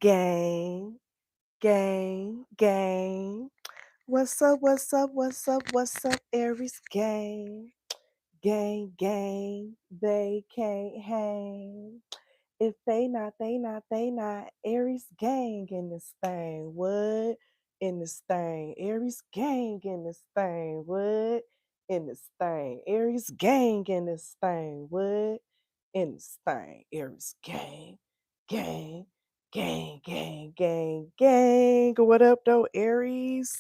Gang, gang, gang. What's up, what's up, what's up, what's up, Aries gang? Gang, gang, they can't hang. If they not Aries gang in this thing. What? In this thing. Aries gang in this thing. What? In this thing. Aries gang in this thing. What? In this thing. Aries gang. Gang. Gang, gang, gang, gang. What up, though, Aries?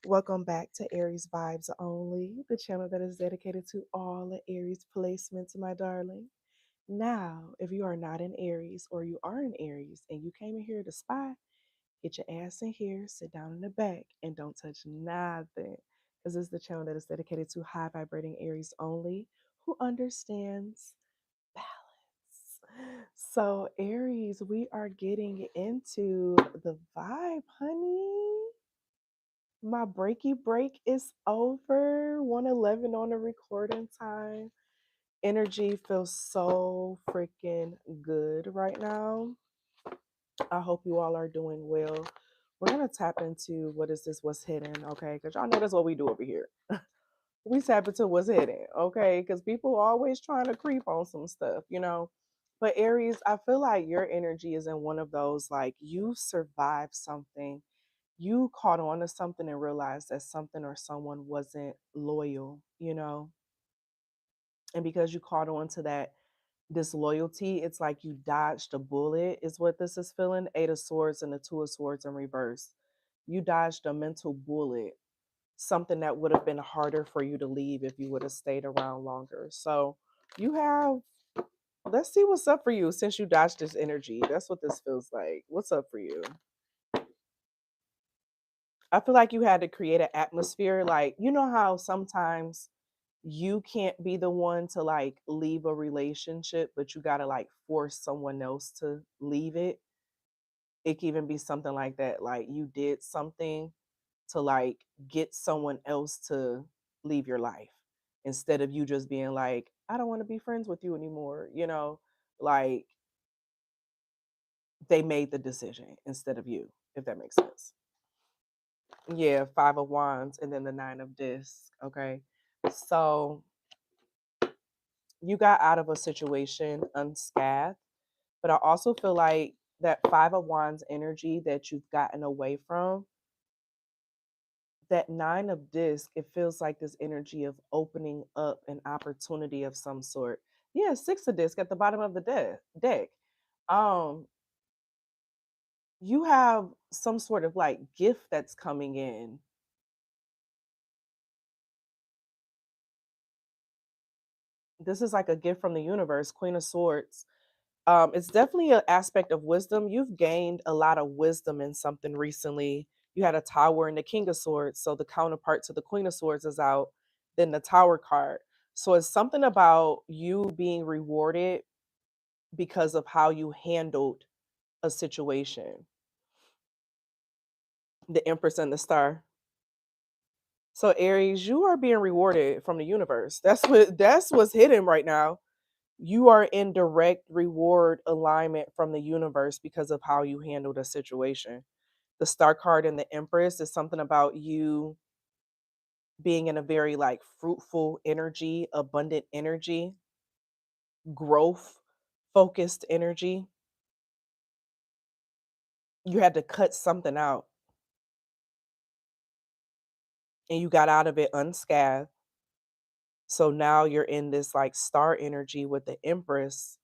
Welcome back to Aries Vibes Only, the channel that is dedicated to all the Aries placements, my darling. Now, if you are not an Aries or you are an Aries and you came in here to spy, get your ass in here, sit down in the back, and don't touch nothing. Because this is the channel that is dedicated to high vibrating Aries only who understands balance. So, Aries, we are getting into the vibe, honey. My breaky break is over. 111 on the recording time. Energy feels so freaking good right now. I hope you all are doing well. We're going to tap into what is this, what's hidden, okay? Because y'all know that's what we do over here. We tap into what's hidden, okay? Because people are always trying to creep on some stuff, you know? But Aries, I feel like your energy is in one of those, like you survived something. You caught on to something and realized that something or someone wasn't loyal, you know? And because you caught on to that disloyalty, it's like you dodged a bullet, is what this is feeling. Eight of Swords and the Two of Swords in reverse. You dodged a mental bullet, something that would have been harder for you to leave if you would have stayed around longer. So you have, let's see what's up for you since you dodged this energy. That's what this feels like. What's up for you? I feel like you had to create an atmosphere. Like, you know how sometimes you can't be the one to like leave a relationship, but you got to like force someone else to leave it. It can even be something like that. Like you did something to like get someone else to leave your life instead of you just being like, I don't want to be friends with you anymore. You know, like they made the decision instead of you, if that makes sense. Yeah, Five of Wands and then the Nine of Discs. Okay. So you got out of a situation unscathed, but I also feel like that Five of Wands energy that you've gotten away from, that Nine of Disc, it feels like this energy of opening up an opportunity of some sort. Yeah, Six of Disc at the bottom of the deck. Um, you have some sort of like gift that's coming in. This is like a gift from the universe, Queen of Swords. It's definitely an aspect of wisdom. You've gained a lot of wisdom in something recently. You had a Tower and the King of Swords, so the counterpart to the Queen of Swords is out. Then the Tower card. So it's something about you being rewarded because of how you handled a situation. The Empress and the Star. So Aries, you are being rewarded from the universe. That's what's hidden right now. You are in direct reward alignment from the universe because of how you handled a situation. The Star card and the Empress is something about you being in a very like fruitful energy, abundant energy, growth focused energy. You had to cut something out and you got out of it unscathed. So now you're in this like star energy with the Empress.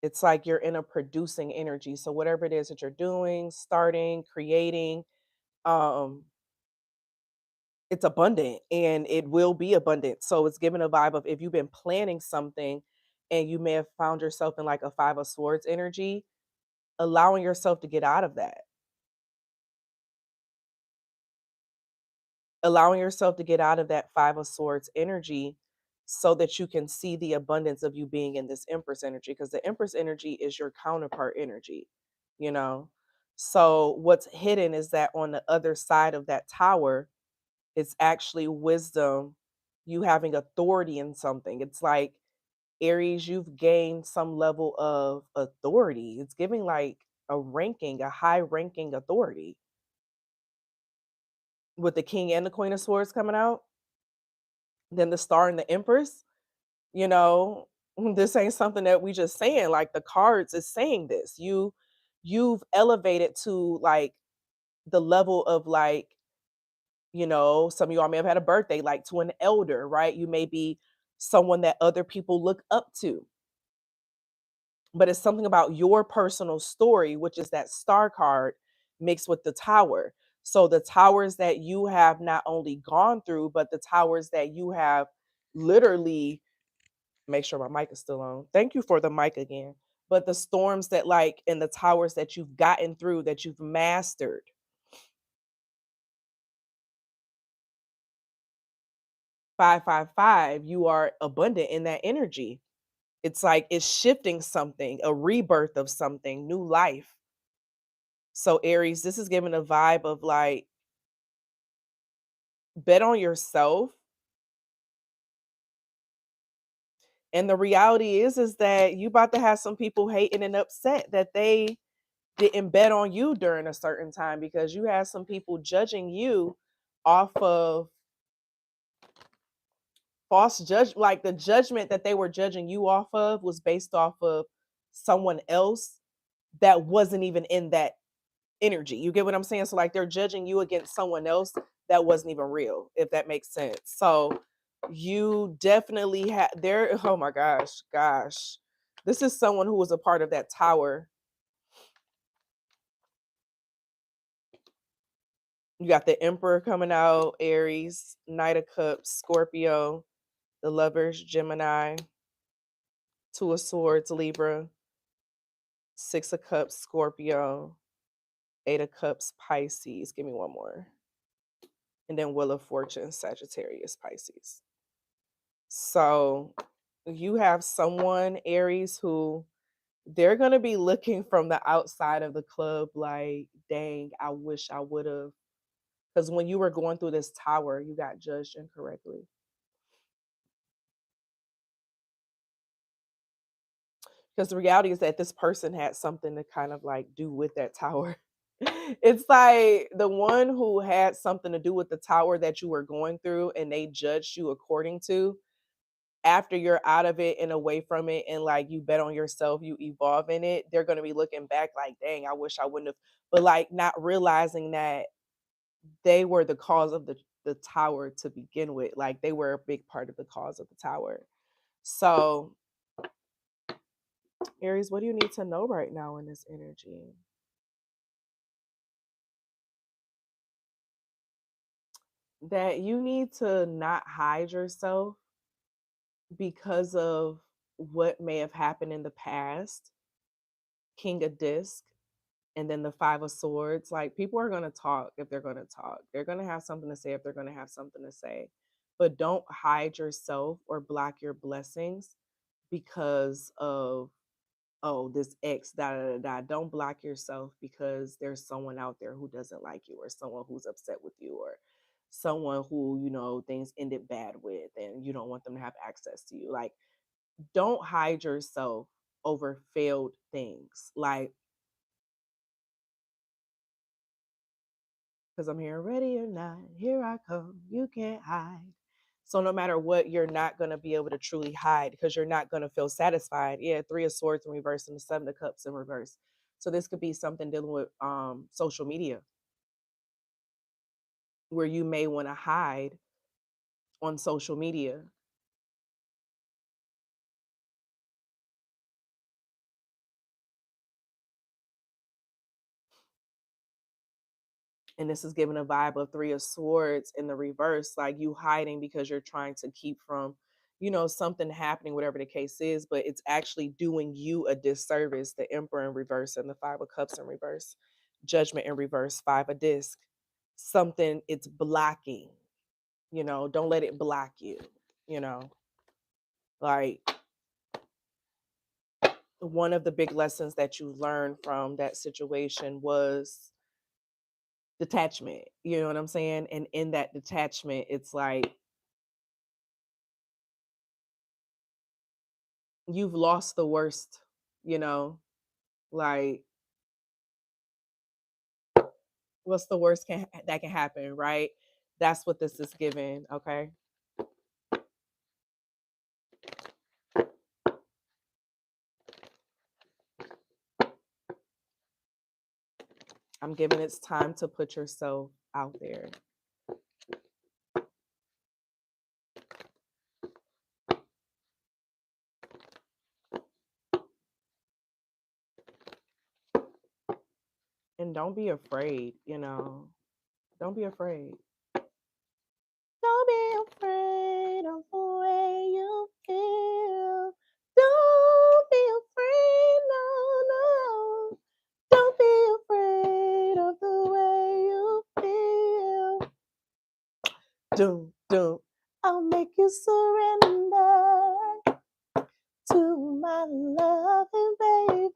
It's like you're in a producing energy. So whatever it is that you're doing, starting, creating, um, it's abundant and it will be abundant. So it's given a vibe of if you've been planning something and you may have found yourself in like a Five of Swords energy, allowing yourself to get out of that. Allowing yourself to get out of that Five of Swords energy so that you can see the abundance of you being in this Empress energy, because the Empress energy is your counterpart energy, you know? So what's hidden is that on the other side of that tower, it's actually wisdom, you having authority in something. It's like Aries, you've gained some level of authority. It's giving like a ranking, a high ranking authority. With the king and the queen of swords coming out, then the star and the empress, you know, this ain't something that we just saying. Like the cards is saying this. You've elevated to like the level of like, some of y'all may have had a birthday, like to an elder, right? You may be someone that other people look up to, but it's something about your personal story, which is that star card mixed with the tower. So the towers that you have not only gone through, but the towers that you have literally, make sure my mic is still on. Thank you for the mic again. But the storms that like and the towers that you've gotten through, that you've mastered. 555, you are abundant in that energy. It's like it's shifting something, a rebirth of something, new life. So Aries, this is giving a vibe of like bet on yourself. And the reality is that you about to have some people hating and upset that they didn't bet on you during a certain time, because you had some people judging you off of false judge, like the judgment that they were judging you off of was based off of someone else that wasn't even in that energy. You get what I'm saying? So like they're judging you against someone else that wasn't even real, if that makes sense. So you definitely had there. Oh my gosh. This is someone who was a part of that tower. You got the Emperor coming out, Aries, Knight of Cups, Scorpio, the Lovers, Gemini, Two of Swords, Libra, Six of Cups, Scorpio, Eight of Cups, Pisces. Give me one more. And then Wheel of Fortune, Sagittarius, Pisces. So you have someone, Aries, who they're going to be looking from the outside of the club like, dang, I wish I would have. Because when you were going through this tower, you got judged incorrectly. Because the reality is that this person had something to kind of like do with that tower. It's like the one who had something to do with the tower that you were going through and they judged you according to, after you're out of it and away from it and like you bet on yourself, you evolve in it, they're going to be looking back like, dang, I wish I wouldn't have. But like not realizing that they were the cause of the tower to begin with. Like they were a big part of the cause of the tower. So Aries, what do you need to know right now in this energy? That you need to not hide yourself because of what may have happened in the past. King of Disc, and then the Five of Swords. Like people are going to talk if they're going to talk. They're going to have something to say if they're going to have something to say. But don't hide yourself or block your blessings because of, oh, this X, da da da da. Don't block yourself because there's someone out there who doesn't like you, or someone who's upset with you, or someone who, things ended bad with and you don't want them to have access to you. Like, don't hide yourself over failed things. Like, because I'm here, ready or not, here I come, you can't hide. So no matter what, you're not going to be able to truly hide because you're not going to feel satisfied. Yeah, Three of Swords in reverse and the Seven of Cups in reverse. So this could be something dealing with social media, where you may want to hide on social media. And this is giving a vibe of Three of Swords in the reverse, like you hiding because you're trying to keep from, something happening, whatever the case is, but it's actually doing you a disservice. The Emperor in reverse and the Five of Cups in reverse, Judgment in reverse, Five of Disc. Something it's blocking, don't let it block you, you know. Like one of the big lessons that you learned from that situation was detachment. You know what I'm saying? And in that detachment, it's like you've lost the worst, you know, like What's the worst that can happen, right? That's what this is giving, okay? I'm giving it's time to put yourself out there. And don't be afraid, Don't be afraid. Don't be afraid of the way you feel. Don't be afraid, no, no. Don't be afraid of the way you feel. Don't. I'll make you surrender to my loving baby.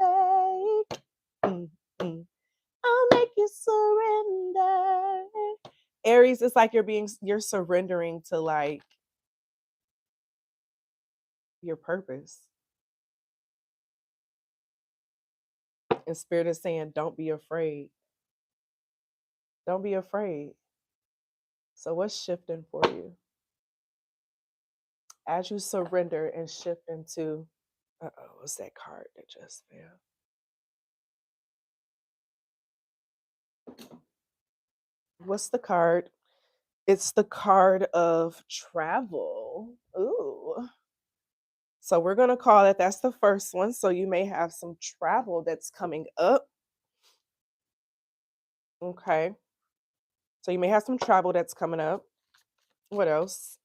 Mm. I'll make you surrender. Aries, it's like you're surrendering to like your purpose. And Spirit is saying, don't be afraid. Don't be afraid. So what's shifting for you? As you surrender and shift into, what's that card that just fell? What's the card? It's the card of travel. Ooh. So we're going to call it, that's the first one. So you may have some travel that's coming up. Okay. So you may have some travel that's coming up. What else?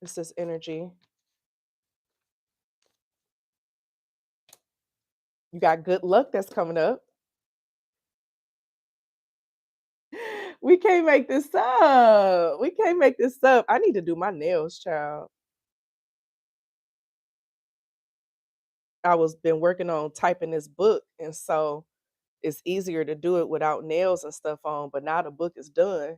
This is energy. You got good luck that's coming up. We can't make this up. We can't make this up. I need to do my nails, child. I was been working on typing this book, and so it's easier to do it without nails and stuff on. But now the book is done,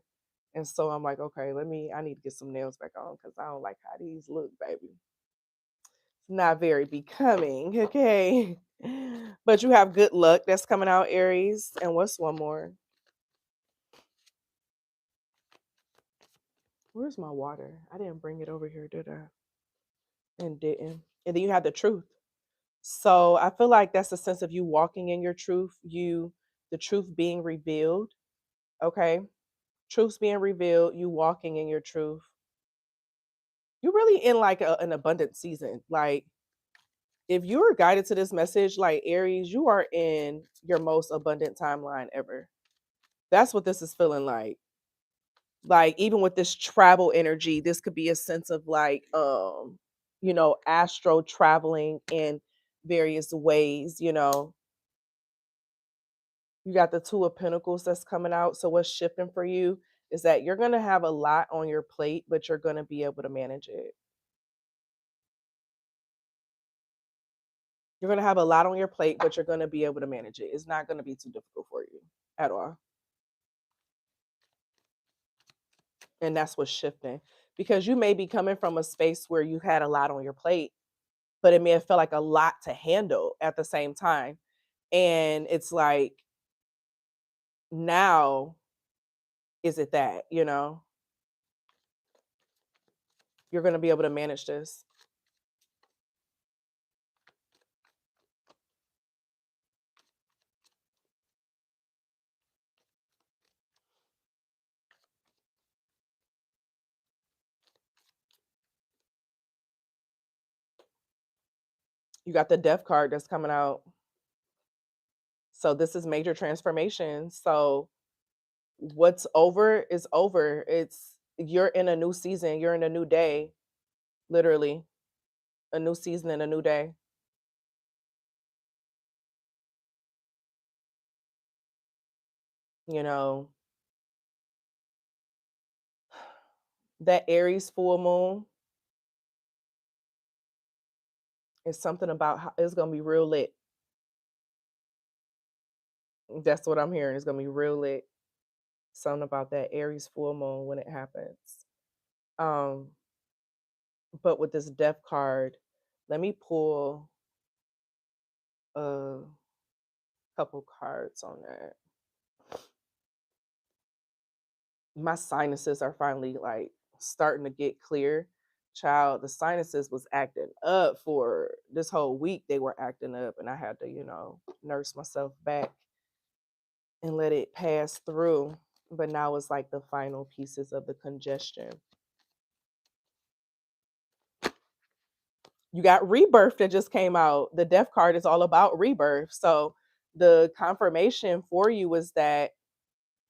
and so I'm like, okay, I need to get some nails back on because I don't like how these look, baby. It's not very becoming, okay. But you have good luck that's coming out, Aries. And what's one more? Where's my water? I didn't bring it over here, did I? And didn't. And then you have the truth. So I feel like that's a sense of you walking in your truth, the truth being revealed. Okay. Truth's being revealed, you walking in your truth. You're really in like an abundant season. Like if you were guided to this message, like Aries, you are in your most abundant timeline ever. That's what this is feeling like. Like even with this travel energy, this could be a sense of like astro traveling in various ways. You got the Two of Pentacles that's coming out. So what's shifting for you is that you're going to have a lot on your plate, but you're going to be able to manage it. You're going to have a lot on your plate, but you're going to be able to manage it. It's not going to be too difficult for you at all. And that's what's shifting, because you may be coming from a space where you had a lot on your plate, but it may have felt like a lot to handle at the same time. And it's like, now, is it that, you're going to be able to manage this. You got the Death card that's coming out. So this is major transformation. So what's over is over. You're in a new season. You're in a new day, literally. A new season and a new day. You know, that Aries full moon is something about how it's going to be real lit. That's what I'm hearing. It's going to be real lit. Something about that Aries full moon when it happens. Um, but with this Death card, let me pull a couple cards on that. my sinuses are finally like starting to get clear. Child, the sinuses was acting up for this whole week. They were acting up, and I had to, nurse myself back and let it pass through. But now it's like the final pieces of the congestion. You got rebirth that just came out. The death card is all about rebirth. So the confirmation for you is that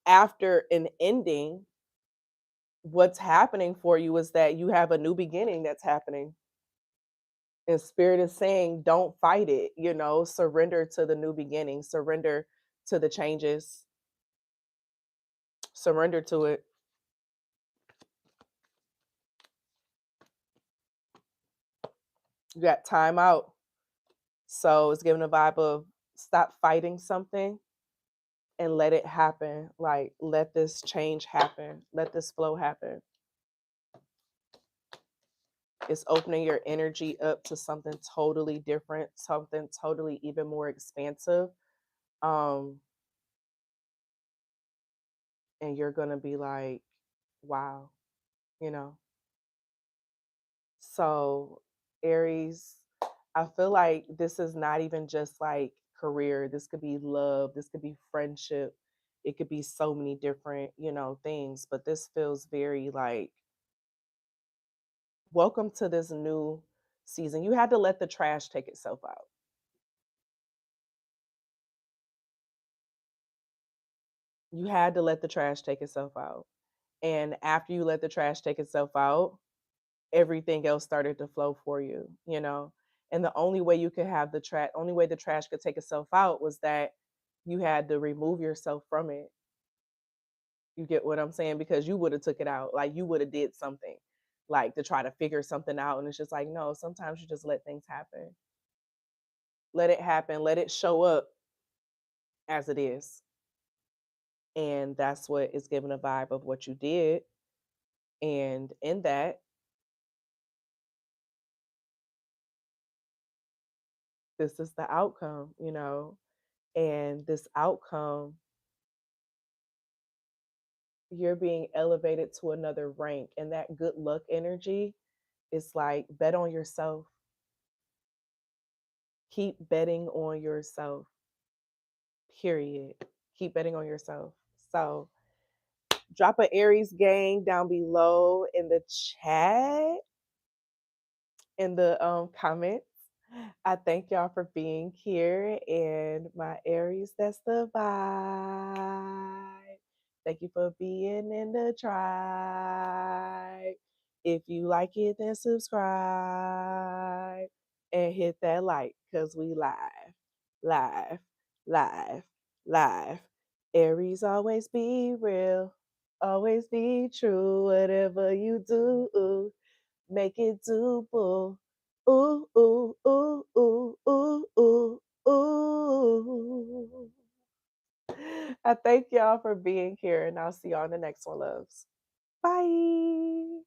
after an ending, what's happening for you is that you have a new beginning that's happening. And spirit is saying, don't fight it, surrender to the new beginning, surrender to the changes, surrender to it. You got time out. So it's giving a vibe of stop fighting something and let it happen. Like, let this change happen. Let this flow happen. It's opening your energy up to something totally different, something totally even more expansive. And you're going to be like, wow, you know? So, Aries, I feel like this is not even just like career. This could be love. This could be friendship. It could be so many different, things. But this feels very like, welcome to this new season. You had to let the trash take itself out. You had to let the trash take itself out. And after you let the trash take itself out, everything else started to flow for you. And the only way you could have only way the trash could take itself out was that you had to remove yourself from it. You get what I'm saying? Because you would have took it out. Like you would have did something like to try to figure something out. And it's just like, no, sometimes you just let things happen. Let it happen. Let it show up as it is. And that's what is giving a vibe of what you did. And in that, this is the outcome. And this outcome, you're being elevated to another rank. And that good luck energy is like bet on yourself. Keep betting on yourself. Period. Keep betting on yourself. So drop an Aries gang down below in the chat, in the comments. I thank y'all for being here, and my Aries, that's the vibe. Thank you for being in the tribe. If you like it, then subscribe and hit that like, because we live, live, live, live. Aries, always be real, always be true. Whatever you do, make it doable. Ooh, ooh, ooh, ooh, ooh, ooh, ooh. I thank y'all for being here, and I'll see y'all on the next one, loves. Bye.